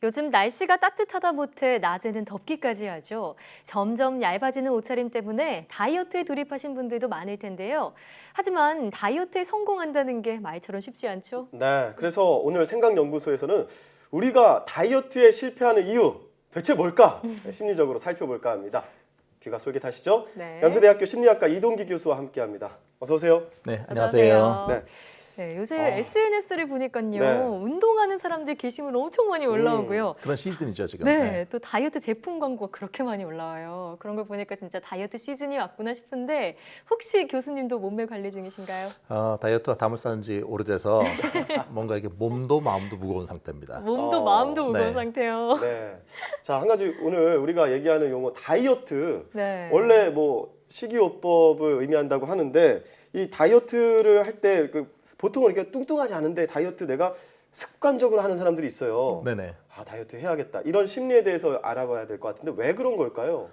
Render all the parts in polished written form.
요즘 날씨가 따뜻하다 못해 낮에는 덥기까지 하죠. 점점 얇아지는 옷차림 때문에 다이어트에 돌입하신 분들도 많을 텐데요. 하지만 다이어트에 성공한다는 게 말처럼 쉽지 않죠. 네, 그래서 오늘 생각연구소에서는 우리가 다이어트에 실패하는 이유 대체 뭘까? 심리적으로 살펴볼까 합니다. 귀가 솔깃하시죠? 네. 연세대학교 심리학과 이동기 교수와 함께합니다. 어서 오세요. 네, 안녕하세요. 네. 네, 요새 SNS를 보니까요. 네. 운동하는 사람들 게시물 엄청 많이 올라오고요. 그런 시즌이죠, 지금. 네, 또 다이어트 제품 광고가 그렇게 많이 올라와요. 그런 걸 보니까 진짜 다이어트 시즌이 왔구나 싶은데 혹시 교수님도 몸매 관리 중이신가요? 다이어트와 담을 쌓은 지 오래돼서 뭔가 이게 몸도 마음도 무거운 상태입니다. 몸도 마음도 무거운 네. 상태요. 네. 자, 한 가지 오늘 우리가 얘기하는 용어 다이어트. 네. 원래 뭐 식이요법을 의미한다고 하는데 이 다이어트를 할 때 보통은 이렇게 뚱뚱하지 않은데 다이어트 내가 습관적으로 하는 사람들이 있어요. 네네. 아, 다이어트 해야겠다. 이런 심리에 대해서 알아봐야 될 것 같은데 왜 그런 걸까요?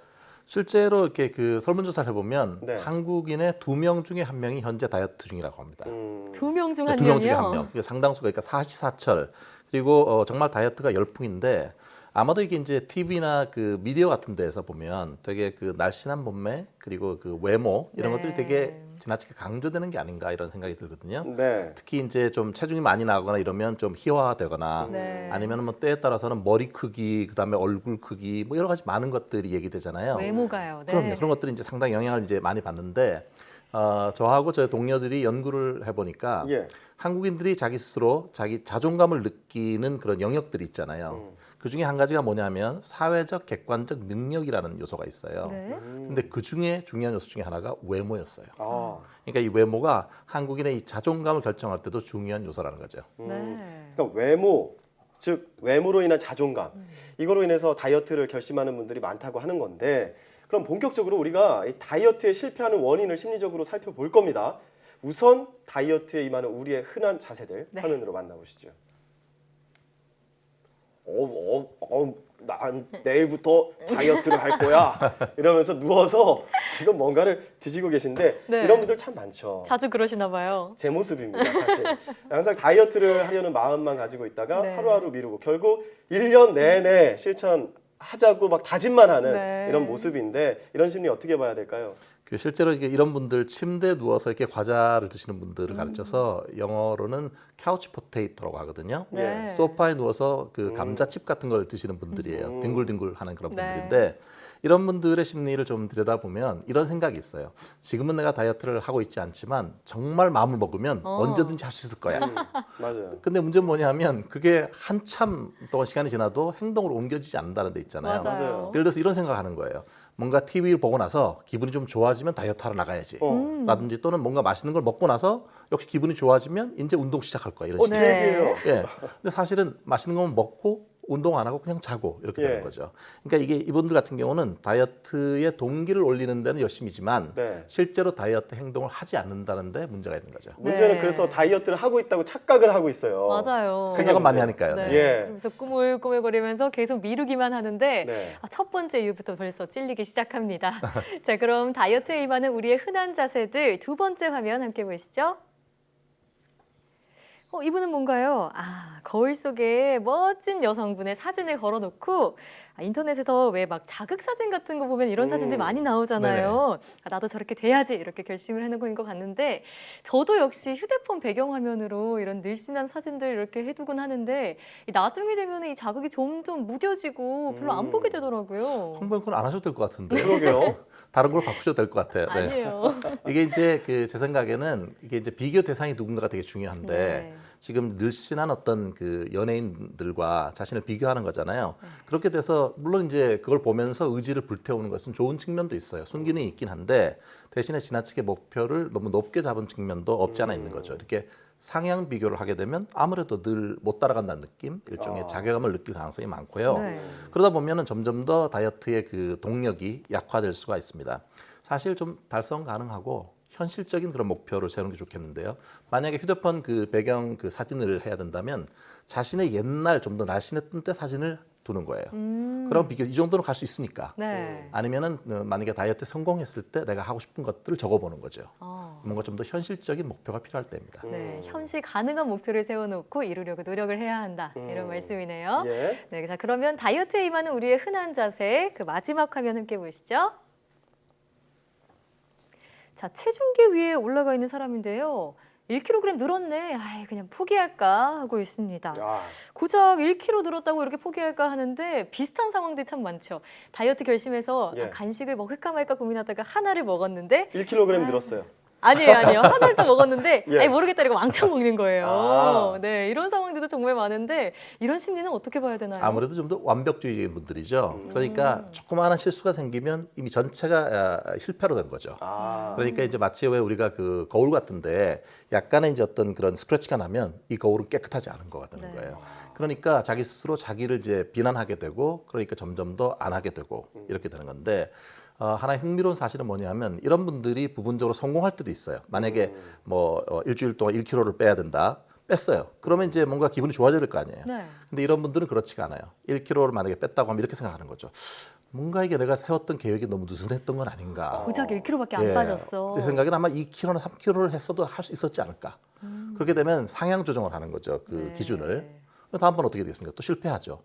실제로 이렇게 그 설문조사를 해보면 네. 한국인의 2명 중에 1명이 현재 다이어트 중이라고 합니다. 2명 중 한 두 명 중에 명이요? 1명. 이게 상당수가 그러니까 사시사철. 그리고 정말 다이어트가 열풍인데 아마도 이게 이제 TV나 그 미디어 같은 데에서 보면 되게 그 날씬한 몸매 그리고 그 외모 이런 네. 것들이 되게 지나치게 강조되는 게 아닌가 이런 생각이 들거든요. 네. 특히 이제 좀 체중이 많이 나거나 이러면 좀 희화화되거나 네. 아니면 뭐 때에 따라서는 머리 크기, 그다음에 얼굴 크기 뭐 여러 가지 많은 것들이 얘기되잖아요. 외모가요. 네. 그럼요. 그런 것들이 이제 상당히 영향을 이제 많이 받는데 저하고 저 동료들이 연구를 해보니까 예. 한국인들이 자기 스스로 자기 자존감을 느끼는 그런 영역들이 있잖아요. 그 중에 한 가지가 뭐냐면 사회적 객관적 능력이라는 요소가 있어요. 네. 근데 그 중에 중요한 요소 중에 하나가 외모였어요. 아, 그러니까 이 외모가 한국인의 이 자존감을 결정할 때도 중요한 요소라는 거죠. 네. 그러니까 외모, 즉 외모로 인한 자존감, 이거로 인해서 다이어트를 결심하는 분들이 많다고 하는 건데, 그럼 본격적으로 우리가 이 다이어트에 실패하는 원인을 심리적으로 살펴볼 겁니다. 우선 다이어트에 임하는 우리의 흔한 자세들 네. 화면으로 만나보시죠. 난 내일부터 다이어트를 할 거야 이러면서 누워서 지금 뭔가를 드시고 계신데 네. 이런 분들 참 많죠. 자주 그러시나 봐요. 제 모습입니다, 사실. 항상 다이어트를 하려는 마음만 가지고 있다가 네. 하루하루 미루고 결국 1년 내내 실천하자고 막 다짐만 하는 네. 이런 모습인데 이런 심리 어떻게 봐야 될까요? 그 실제로 이런 분들 침대에 누워서 이렇게 과자를 드시는 분들을 가르쳐서 영어로는 카우치 포테이토라고 하거든요. 네. 소파에 누워서 그 감자칩 같은 걸 드시는 분들이에요. 뒹굴뒹굴하는 그런 네. 분들인데 이런 분들의 심리를 좀 들여다보면 이런 생각이 있어요. 지금은 내가 다이어트를 하고 있지 않지만 정말 마음을 먹으면 언제든지 할 수 있을 거야. 맞아요. 근데 문제는 뭐냐면 그게 한참 동안 시간이 지나도 행동으로 옮겨지지 않는다는 데 있잖아요. 맞아요. 예를 들어서 이런 생각하는 거예요. 뭔가 TV를 보고 나서 기분이 좀 좋아지면 다이어트 하러 나가야지. 라든지 또는 뭔가 맛있는 걸 먹고 나서 역시 기분이 좋아지면 이제 운동 시작할 거야. 이런 식으로. 제 얘기예요. 예. 근데 사실은 맛있는 거만 먹고 운동 안 하고 그냥 자고 이렇게 예. 되는 거죠. 그러니까 이게 이분들 같은 경우는 다이어트의 동기를 올리는 데는 열심이지만 네. 실제로 다이어트 행동을 하지 않는다는 데 문제가 있는 거죠. 문제는 네. 그래서 다이어트를 하고 있다고 착각을 하고 있어요. 맞아요. 생각은 많이 문제. 하니까요. 네. 네. 예. 그래서 꾸물꾸물거리면서 계속 미루기만 하는데 네. 첫 번째 이유부터 벌써 찔리기 시작합니다. 자, 그럼 다이어트에 임하는 우리의 흔한 자세들 두 번째 화면 함께 보시죠. 이분은 뭔가요? 거울 속에 멋진 여성분의 사진을 걸어놓고 인터넷에서 왜 막 자극사진 같은 거 보면 이런 사진들 많이 나오잖아요. 나도 저렇게 돼야지 이렇게 결심을 해놓은 것 같는데 저도 역시 휴대폰 배경화면으로 이런 늘씬한 사진들 이렇게 해두곤 하는데 나중에 되면 이 자극이 점점 무뎌지고 별로 안 보게 되더라고요. 홍보는 안 하셔도 될 것 같은데. 그러게요. 다른 걸 바꾸셔도 될 것 같아요. 네. 아니에요. 이게 이제 제 생각에는 이게 이제 비교 대상이 누군가가 되게 중요한데 네. 지금 늘씬한 어떤 그 연예인들과 자신을 비교하는 거잖아요. 그렇게 돼서 물론 이제 그걸 보면서 의지를 불태우는 것은 좋은 측면도 있어요. 순기능이 있긴 한데 대신에 지나치게 목표를 너무 높게 잡은 측면도 없지 않아 있는 거죠. 이렇게 상향 비교를 하게 되면 아무래도 늘 못 따라간다는 느낌, 일종의 자괴감을 느낄 가능성이 많고요. 네. 그러다 보면은 점점 더 다이어트의 그 동력이 약화될 수가 있습니다. 사실 좀 달성 가능하고 현실적인 그런 목표를 세우는 게 좋겠는데요. 만약에 휴대폰 그 배경 그 사진을 해야 된다면 자신의 옛날 좀 더 날씬했던 때 사진을 두는 거예요. 그럼 비교 이 정도는 갈 수 있으니까. 네. 아니면은 만약에 다이어트 성공했을 때 내가 하고 싶은 것들을 적어보는 거죠. 뭔가 좀 더 현실적인 목표가 필요할 때입니다. 네, 현실 가능한 목표를 세워놓고 이루려고 노력을 해야 한다. 이런 말씀이네요. 예. 네, 자 그러면 다이어트에 임하는 우리의 흔한 자세, 그 마지막 화면 함께 보시죠. 자, 체중계 위에 올라가 있는 사람인데요. 1kg 늘었네. 아이, 그냥 포기할까 하고 있습니다. 아, 고작 1kg 늘었다고 이렇게 포기할까 하는데 비슷한 상황들이 참 많죠. 다이어트 결심해서 예. 아, 간식을 먹을까 말까 고민하다가 하나를 먹었는데 1kg 늘었어요. 아니에요. 하나를 또 먹었는데 예. 아니 모르겠다 이러고 왕창 먹는 거예요. 아. 네, 이런 상황들도 정말 많은데 이런 심리는 어떻게 봐야 되나요? 아무래도 좀 더 완벽주의적인 분들이죠. 그러니까 조그마한 실수가 생기면 이미 전체가 실패로 된 거죠. 아, 그러니까 이제 마치 왜 우리가 그 거울 같은데 약간의 이제 어떤 그런 스크래치가 나면 이 거울은 깨끗하지 않은 것 같다는 네. 거예요. 그러니까 자기 스스로 자기를 이제 비난하게 되고 그러니까 점점 더 안 하게 되고 이렇게 되는 건데 하나의 흥미로운 사실은 뭐냐면 이런 분들이 부분적으로 성공할 때도 있어요. 만약에 뭐 일주일 동안 1kg를 빼야 된다. 뺐어요. 그러면 이제 뭔가 기분이 좋아질 거 아니에요. 네. 근데 이런 분들은 그렇지가 않아요. 1kg를 만약에 뺐다고 하면 이렇게 생각하는 거죠. 뭔가 이게 내가 세웠던 계획이 너무 느슨했던 건 아닌가. 고작 1kg밖에 안 예. 빠졌어. 제 생각에는 아마 2kg나 3kg를 했어도 할 수 있었지 않을까. 그렇게 되면 상향 조정을 하는 거죠. 그 네. 기준을. 다음번 어떻게 되겠습니까? 또 실패하죠.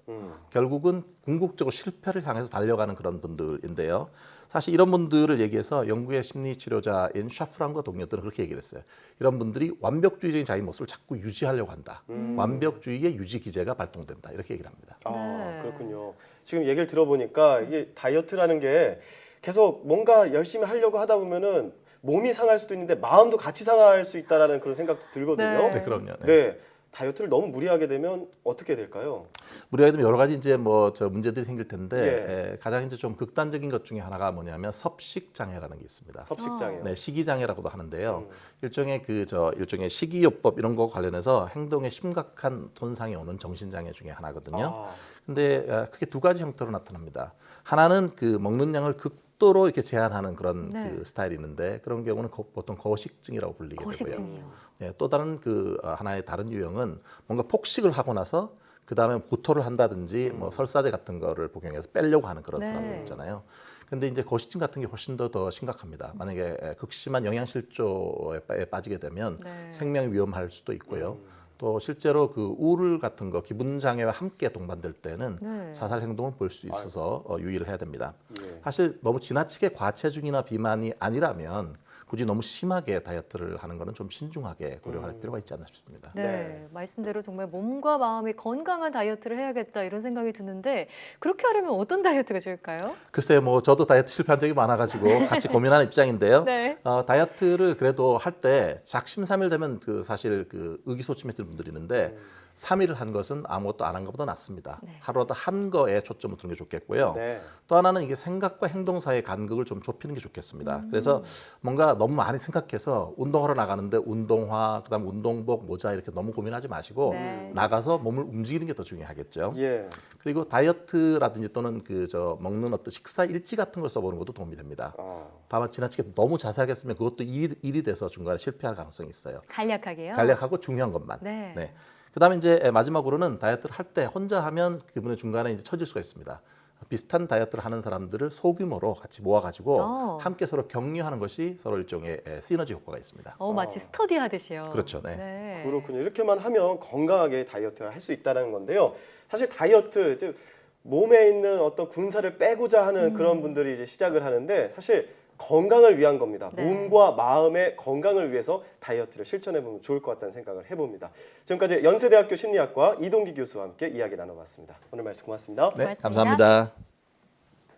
결국은 궁극적으로 실패를 향해서 달려가는 그런 분들인데요. 사실 이런 분들을 얘기해서 영국의 심리 치료자인 샤프란과 동료들은 그렇게 얘기를 했어요. 이런 분들이 완벽주의적인 자기 모습을 자꾸 유지하려고 한다. 완벽주의의 유지 기제가 발동된다. 이렇게 얘기를 합니다. 아, 네. 그렇군요. 지금 얘기를 들어보니까 이게 다이어트라는 게 계속 뭔가 열심히 하려고 하다 보면은 몸이 상할 수도 있는데 마음도 같이 상할 수 있다라는 그런 생각도 들거든요. 네, 그럼요. 네. 네. 다이어트를 너무 무리하게 되면 어떻게 될까요? 무리하게 되면 여러 가지 이제 뭐 저 문제들이 생길 텐데 예. 가장 이제 좀 극단적인 것 중에 하나가 뭐냐면 섭식 장애라는 게 있습니다. 섭식장애요. 네, 식이장애라고도 하는데요. 일종의 일종의 식이요법 이런 거 관련해서 행동에 심각한 손상이 오는 정신장애 중에 하나거든요. 아, 근데 크게 두 가지 형태로 나타납니다. 하나는 그 먹는 양을 극도로 이렇게 제한하는 그런 네. 그 스타일이 있는데 그런 경우는 보통 거식증이라고 불리게 되고요. 거식증이요. 네, 또 다른 하나의 다른 유형은 뭔가 폭식을 하고 나서 그 다음에 구토를 한다든지 뭐 설사제 같은 거를 복용해서 빼려고 하는 그런 네. 사람들 있잖아요. 근데 이제 거식증 같은 게 훨씬 더 심각합니다. 만약에 극심한 영양실조에 빠지게 되면 네. 생명이 위험할 수도 있고요. 또 실제로 그 우울 같은 거, 기분 장애와 함께 동반될 때는 네. 자살 행동을 볼 수 있어서 유의를 해야 됩니다. 예. 사실 너무 지나치게 과체중이나 비만이 아니라면 굳이 너무 심하게 다이어트를 하는 거는 좀 신중하게 고려할 필요가 있지 않나 싶습니다. 네, 네. 말씀대로 정말 몸과 마음이 건강한 다이어트를 해야겠다 이런 생각이 드는데 그렇게 하려면 어떤 다이어트가 좋을까요? 글쎄요, 뭐 저도 다이어트 실패한 적이 많아가지고 같이 고민하는 입장인데요. 네. 다이어트를 그래도 할 때 작심삼일 되면 그 사실 그 의기소침해지는 분들이 있는데 3일을 한 것은 아무것도 안 한 것보다 낫습니다. 네. 하루라도 한 거에 초점을 두는 게 좋겠고요. 네. 또 하나는 이게 생각과 행동 사이의 간극을 좀 좁히는 게 좋겠습니다. 그래서 뭔가 너무 많이 생각해서 운동하러 나가는데 운동화, 그다음 운동복, 모자 이렇게 너무 고민하지 마시고 네. 나가서 몸을 움직이는 게 더 중요하겠죠. 예. 그리고 다이어트라든지 또는 먹는 어떤 식사 일지 같은 걸 써보는 것도 도움이 됩니다. 아, 다만 지나치게 너무 자세하게 쓰면 그것도 일이 돼서 중간에 실패할 가능성이 있어요. 간략하게요. 간략하고 중요한 것만. 네. 그다음에 이제 마지막으로는 다이어트를 할 때 혼자 하면 그분의 중간에 이제 처질 수가 있습니다. 비슷한 다이어트를 하는 사람들을 소규모로 같이 모아가지고 함께 서로 격려하는 것이 서로 일종의 시너지 효과가 있습니다. 마치 스터디 하듯이요. 그렇죠, 네. 네. 그렇군요. 이렇게만 하면 건강하게 다이어트를 할 수 있다는 건데요. 사실 다이어트, 즉 몸에 있는 어떤 군살을 빼고자 하는 그런 분들이 이제 시작을 하는데 사실 건강을 위한 겁니다. 네. 몸과 마음의 건강을 위해서 다이어트를 실천해 보면 좋을 것 같다는 생각을 해봅니다. 지금까지 연세대학교 심리학과 이동기 교수와 함께 이야기 나눠봤습니다. 오늘 말씀 고맙습니다. 네, 고맙습니다. 감사합니다.